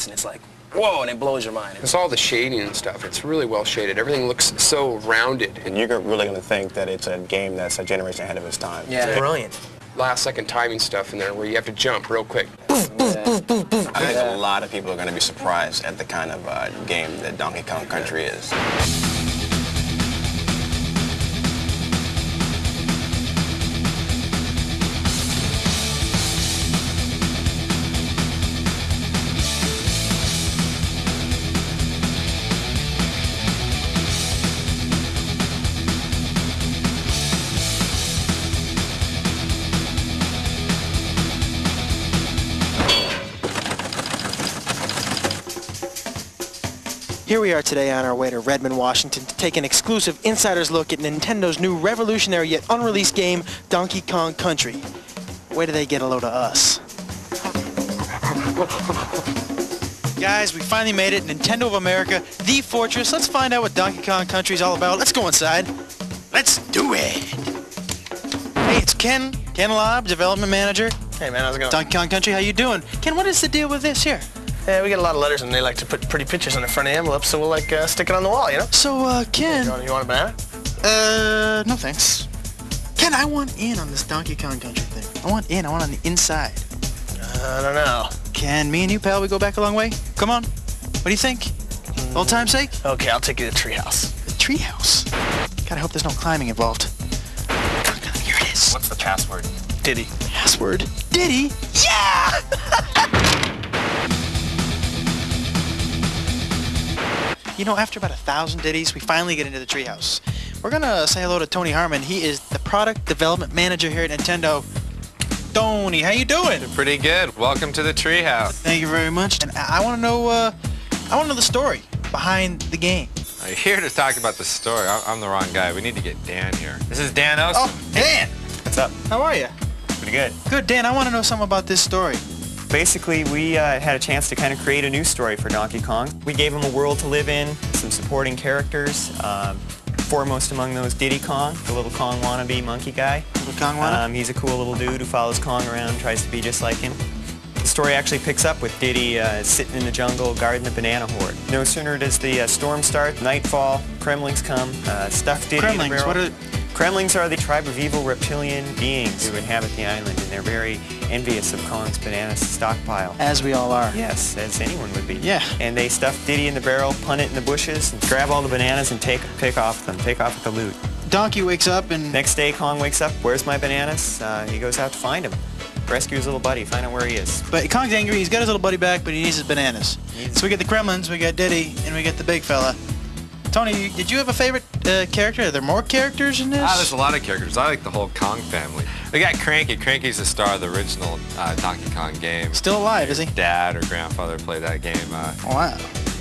and it's like, whoa, and it blows your mind. It's all the shading and stuff. It's really well shaded. Everything looks so rounded. And you're really going to think that it's a game that's a generation ahead of its time. Yeah, Yeah. brilliant. Last second timing stuff in there where you have to jump real quick. I think a lot of people are going to be surprised at the kind of game that Donkey Kong Country is. Here we are today on our way to Redmond, Washington to take an exclusive insider's look at Nintendo's new revolutionary yet unreleased game, Donkey Kong Country. Where do they get a load of us? Guys, we finally made it. Nintendo of America, the fortress. Let's find out what Donkey Kong Country is all about. Let's go inside. Let's do it. Hey, it's Ken Lobb, development manager. Hey, man, how's it going? Donkey Kong Country, how you doing? Ken, what is the deal with this here? Yeah, we get a lot of letters, and they like to put pretty pictures on the front of the envelopes, so we'll, like, stick it on the wall, you know? So, Ken... You want a banana? No thanks. Ken, I want in on this Donkey Kong Country thing. I want in. I want on the inside. I don't know. Ken, me and you, pal, we go back a long way? Come on. What do you think? Old time's sake? Okay, I'll take you to the treehouse. The treehouse? God, I hope there's no climbing involved. Here it is. What's the password? Diddy. Password? Diddy? Yeah! You know, after about 1,000 ditties, we finally get into the treehouse. We're gonna say hello to Tony Harmon. He is the product development manager here at Nintendo. Tony, how you doing? Pretty good. Welcome to the treehouse. Thank you very much. And I want to know, the story behind the game. I'm here to talk about the story. I'm the wrong guy. We need to get Dan here. This is Dan Olson. Oh, Dan! What's up? How are you? Pretty good. Good, Dan. I want to know something about this story. Basically, we had a chance to kind of create a new story for Donkey Kong. We gave him a world to live in, some supporting characters, foremost among those Diddy Kong, the little Kong wannabe monkey guy. Little Kong wannabe? He's a cool little dude who follows Kong around, tries to be just like him. The story actually picks up with Diddy sitting in the jungle guarding the banana horde. No sooner does the storm start, nightfall, Kremlings come, stuff Diddy in the barrel. What are... Kremlings are the tribe of evil reptilian beings who inhabit the island, and they're very envious of Kong's banana stockpile. As we all are. Yes, as anyone would be. Yeah. And they stuff Diddy in the barrel, punt it in the bushes, and grab all the bananas and take off with the loot. Donkey wakes up and... Next day, Kong wakes up, where's my bananas? He goes out to find him. Rescue his little buddy, find out where he is. But Kong's angry, he's got his little buddy back, but he needs his bananas. So we get the Kremlins, we got Diddy, and we get the big fella. Tony, did you have a favorite character? Are there more characters in this? There's a lot of characters. I like the whole Kong family. We got Cranky. Cranky's the star of the original Donkey Kong game. Still alive, is he? Dad or grandfather played that game. Wow.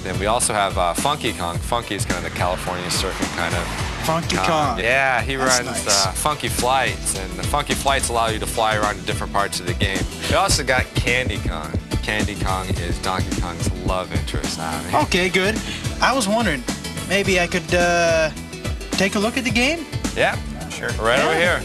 Then we also have Funky Kong. Funky is kind of the California surfing kind of Funky Kong. Yeah, he That's runs nice. Funky Flights, and the Funky Flights allow you to fly around to different parts of the game. We also got Candy Kong. Candy Kong is Donkey Kong's love interest. Okay, good. I was wondering, maybe I could take a look at the game? Yeah, Sure. right over here.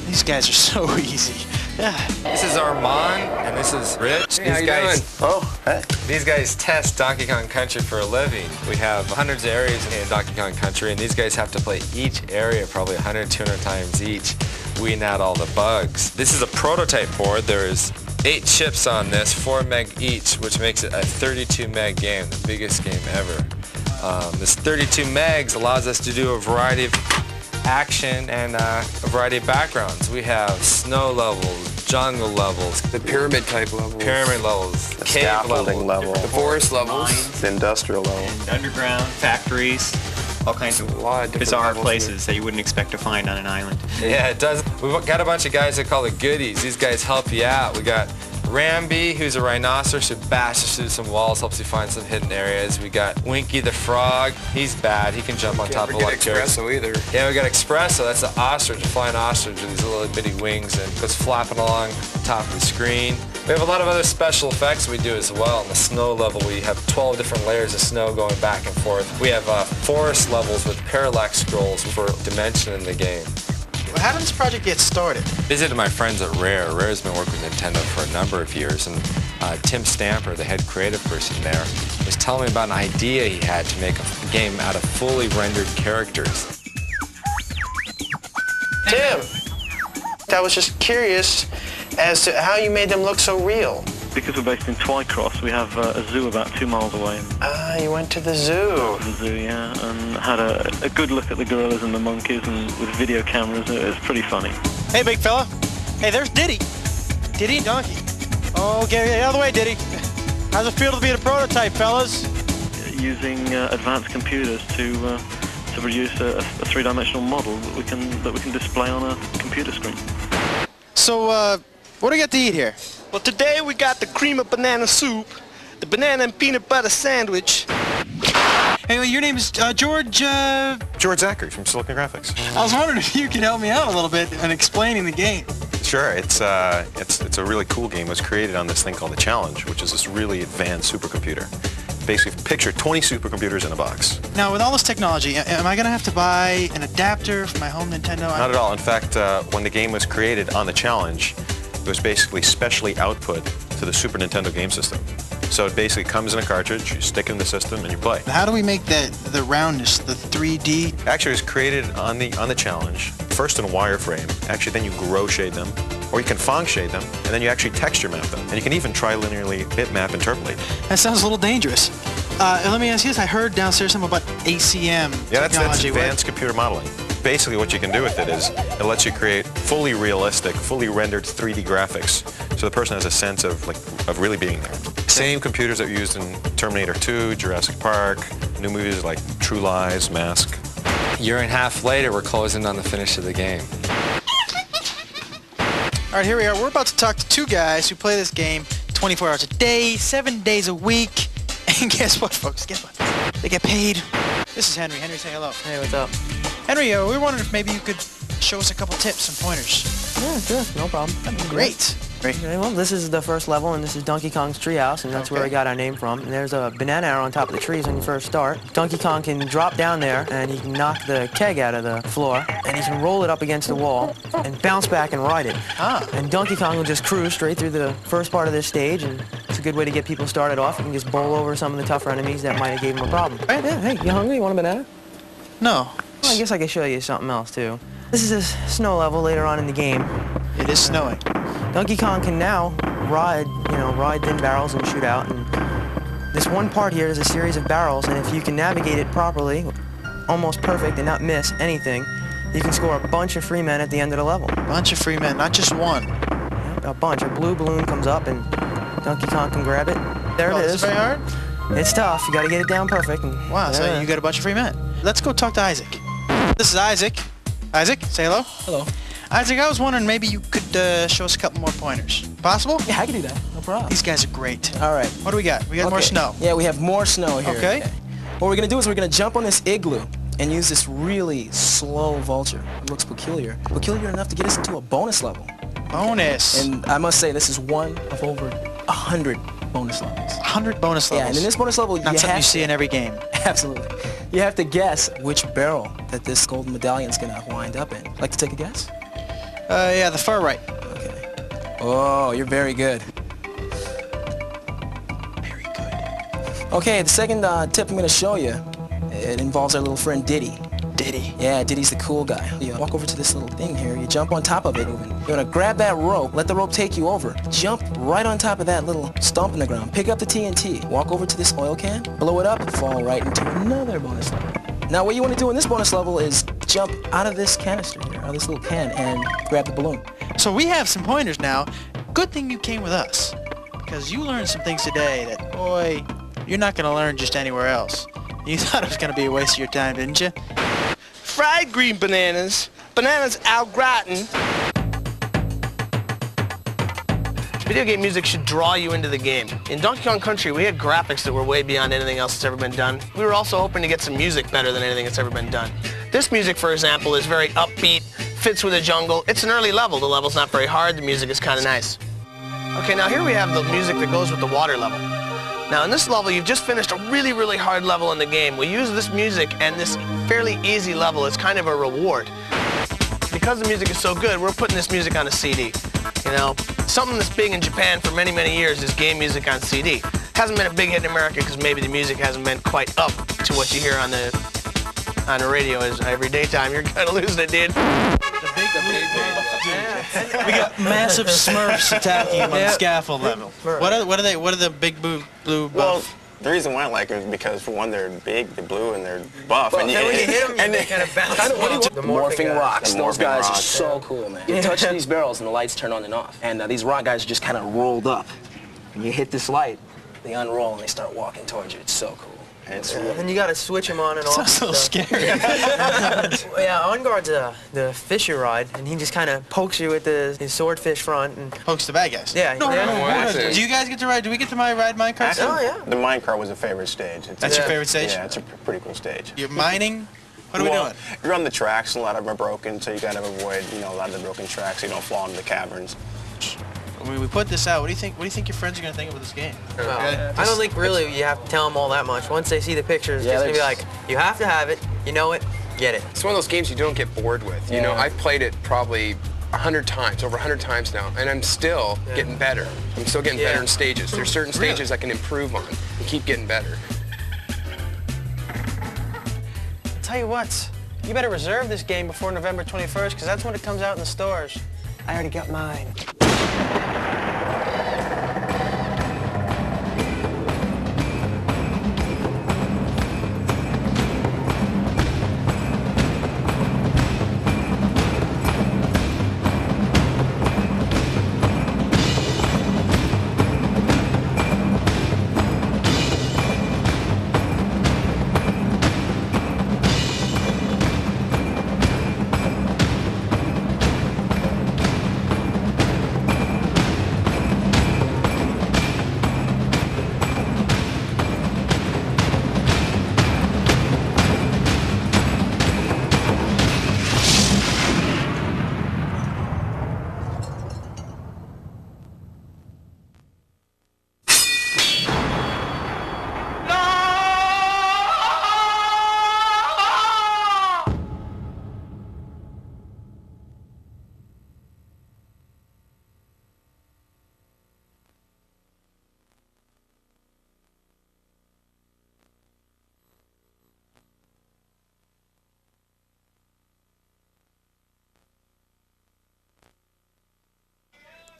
These guys are so easy. Yeah. This is Armand, and this is Rich. Hey, how you doing? Oh, hey. These guys test Donkey Kong Country for a living. We have hundreds of areas in Donkey Kong Country, and these guys have to play each area probably 100, 200 times each, weeding out all the bugs. This is a prototype board. There's 8 chips on this, 4 meg each, which makes it a 32 meg game, the biggest game ever. This 32 megs allows us to do a variety of action and a variety of backgrounds. We have snow levels, jungle levels, The pyramid type level. pyramid levels, The cave scaffolding levels, level. The forest levels. The industrial level. And underground, factories, all kinds A of lot of different bizarre levels places that you wouldn't expect to find on an island. Yeah, it does. We've got a bunch of guys that call it goodies. These guys help you out. We got Ramby, who's a rhinoceros, who bashes through some walls, helps you find some hidden areas. We got Winky the frog. He's bad. He can jump on top of a lot of chairs. Espresso either. Yeah, we got Espresso. That's an ostrich, a flying ostrich with these little bitty wings and goes flapping along the top of the screen. We have a lot of other special effects we do as well. On the snow level, we have 12 different layers of snow going back and forth. We have forest levels with parallax scrolls for dimension in the game. How did this project get started? Visited my friends at Rare. Rare's been working with Nintendo for a number of years, and Tim Stamper, the head creative person there, was telling me about an idea he had to make a game out of fully rendered characters. Tim, I was just curious as to how you made them look so real. Because we're based in Twycross, we have a zoo about 2 miles away. Ah, you went to the zoo. The zoo, yeah, and had a good look at the gorillas and the monkeys, and with video cameras, it was pretty funny. Hey, big fella. Hey, there's Diddy. Diddy and Donkey. Oh, get out of the way, Diddy. How's it feel to be the prototype, fellas? Using advanced computers to produce a three-dimensional model that we can display on a computer screen. So, what do we got to eat here? Well, today we got the cream of banana soup, the banana and peanut butter sandwich. Hey, well, your name is George, George Zachary from Silicon Graphics. I was wondering if you could help me out a little bit in explaining the game. Sure, it's a really cool game. It was created on this thing called the Challenge, which is this really advanced supercomputer. Basically, picture 20 supercomputers in a box. Now, with all this technology, am I going to have to buy an adapter for my home Nintendo? Not at all. In fact, when the game was created on the Challenge, it was basically specially output to the Super Nintendo game system. So it basically comes in a cartridge, you stick it in the system, and you play. How do we make the roundness, the 3D? Actually, it was created on the Challenge, first in a wireframe. Actually, then you grow shade them, or you can Phong shade them, and then you actually texture map them. And you can even trilinearly bitmap interpolate. That sounds a little dangerous. And let me ask you this. I heard downstairs something about ACM Yeah, technology. that's advanced computer modeling. Basically, what you can do with it is it lets you create fully realistic, fully rendered 3D graphics, so the person has a sense of really being there. Same computers that were used in Terminator 2, Jurassic Park, new movies like True Lies, Mask. A year and a half later, we're closing on the finish of the game. All right, here we are. We're about to talk to two guys who play this game 24 hours a day, 7 days a week. And guess what, folks? Guess what? They get paid. This is Henry. Henry, say hello. Hey, what's up? Henry, we were wondering if maybe you could show us a couple tips and pointers. Yeah, sure, no problem. That'd be great. Okay, well, this is the first level, and this is Donkey Kong's treehouse, and that's where we got our name from. And there's a banana arrow on top of the trees when you first start. Donkey Kong can drop down there, and he can knock the keg out of the floor, and he can roll it up against the wall and bounce back and ride it. Ah. And Donkey Kong will just cruise straight through the first part of this stage, and it's a good way to get people started off. You can just bowl over some of the tougher enemies that might have gave him a problem. Right. Yeah, hey, you hungry? You want a banana? No. Well, I guess I could show you something else, too. This is a snow level later on in the game. It is snowing. Donkey Kong can now ride thin barrels and shoot out. And this one part here is a series of barrels, and if you can navigate it properly, almost perfect, and not miss anything, you can score a bunch of free men at the end of the level. Bunch of free men, not just one. Yep, a bunch. A blue balloon comes up, and Donkey Kong can grab it. There it This is. is very hard? It's tough. You got to get it down perfect. And Wow, so you got a bunch of free men. Let's go talk to Isaac. This is Isaac. Isaac, say hello. Hello. Isaac, I was wondering maybe you could show us a couple more pointers. Possible? Yeah, I can do that. No problem. These guys are great. All right. What do we got? We got more snow. Yeah, we have more snow here. Okay. What we're going to do is we're going to jump on this igloo and use this really slow vulture. It looks peculiar. Peculiar enough to get us into a bonus level. Bonus. And I must say, this is one of over 100 bonus levels. 100 bonus levels. Yeah, and in this bonus level, Not something you see in every game. Absolutely. You have to guess which barrel that this golden medallion's going to wind up in. Like to take a guess? Yeah, the far right. Okay. Oh, you're very good. Very good. Okay, the second tip I'm going to show you, it involves our little friend Diddy. Diddy. Yeah, Diddy's the cool guy. You walk over to this little thing here, you jump on top of it, you're gonna grab that rope, let the rope take you over, jump right on top of that little stump in the ground, pick up the TNT, walk over to this oil can, blow it up, and fall right into another bonus level. Now what you want to do in this bonus level is jump out of this canister here, out of this little can, and grab the balloon. So we have some pointers now. Good thing you came with us, because you learned some things today that, boy, you're not going to learn just anywhere else. You thought it was going to be a waste of your time, didn't you? Fried green bananas, bananas au gratin. Video game music should draw you into the game. In Donkey Kong Country, we had graphics that were way beyond anything else that's ever been done. We were also hoping to get some music better than anything that's ever been done. This music, for example, is very upbeat, fits with the jungle. It's an early level. The level's not very hard. The music is kind of nice. Okay, now here we have the music that goes with the water level. Now in this level, you've just finished a really, really hard level in the game. We use this music and this fairly easy level as kind of a reward. because the music is so good, we're putting this music on a CD. You know, something that's big in Japan for many, many years is game music on CD. Hasn't been a big hit in America because maybe the music hasn't been quite up to what you hear on the radio is every daytime. You're kind of losing it, dude. We got massive Smurfs attacking him on the scaffold level. What are the big blue buff? Well, the reason why I like them is because, for one, they're big, they're blue, and they're buff. Well, and then when you hit them, they kind of bounce. The morphing rocks. The Those morphing guys are rocks. so cool, man. You touch these barrels and the lights turn on and off. And these rock guys are just kind of rolled up. When you hit this light, they unroll and they start walking towards you. It's so cool. And it's really And you got to switch them on and off. Sounds a little scary. Yeah, On Guard's the fisher ride, and he just kind of pokes you with his swordfish front. And Pokes the bad guys. yeah, Do you guys get to ride? Do we get to ride minecart? Oh, yeah. The minecart was a favorite stage. That's your favorite stage? Yeah, it's a pretty cool stage. You're mining? What are we doing? You're on the tracks, and a lot of them are broken, so you got to avoid, a lot of the broken tracks so you don't fall into the caverns. When we put this out, what do you think your friends are going to think about this game? Well, I don't think really you have to tell them all that much. Once they see the pictures, it's going to be like, you have to have it, you know it, get it. It's one of those games you don't get bored with. You know, I've played it probably 100 times, over 100 times now, and I'm still getting better. I'm still getting better in stages. There's certain stages I can improve on and keep getting better. I'll tell you what, you better reserve this game before November 21st, because that's when it comes out in the stores. I already got mine.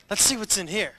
Let's see what's in here.